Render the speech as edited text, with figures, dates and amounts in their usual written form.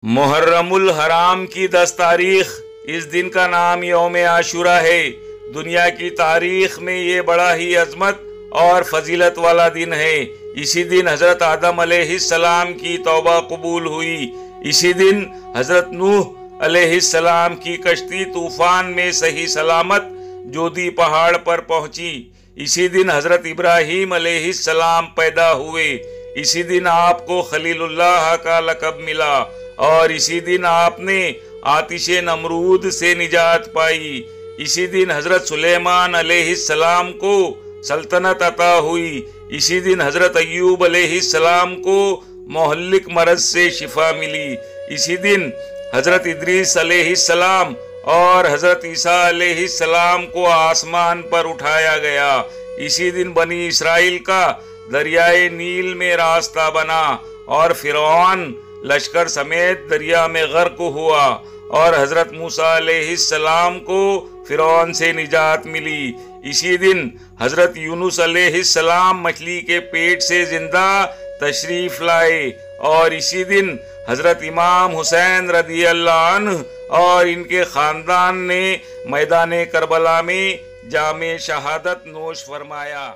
محرم الحرام کی 10 تاریخ اس دن کا نام یوم عاشورہ ہے۔ دنیا کی تاریخ میں یہ بڑا ہی عظمت اور فضیلت والا دن ہے۔ اسی دن حضرت آدم علیہ السلام کی توبہ قبول ہوئی۔ اسی دن حضرت نوح علیہ السلام کی کشتی طوفان میں صحیح سلامت جودی پہاڑ پر پہنچی۔ اسی دن حضرت ابراہیم علیہ السلام پیدا ہوئے۔ اسی دن آپ کو خلیل اللہ کا لقب ملا اور اسی دن آپ نے آتش نمرود سے نجات پائی۔ اسی دن حضرت سلیمان علیہ السلام کو سلطنت عطا ہوئی۔ اسی دن حضرت ایوب علیہ السلام کو مہلک مرض سے شفا ملی۔ اسی دن حضرت ادریس علیہ السلام اور حضرت عیسیٰ علیہ السلام کو آسمان پر اٹھایا گیا۔ اسی دن بنی اسرائیل کا دریائے نیل میں راستہ بنا اور فرعون لشکر سمیت دریا میں غرق ہوا اور حضرت موسیٰ علیہ السلام کو فرعون سے نجات ملی۔ اسی دن حضرت یونس علیہ السلام مچھلی کے پیٹ سے زندہ تشریف لائے اور اسی دن حضرت امام حسین رضی اللہ عنہ اور ان کے خاندان نے میدان کربلا میں جام شہادت نوش فرمایا۔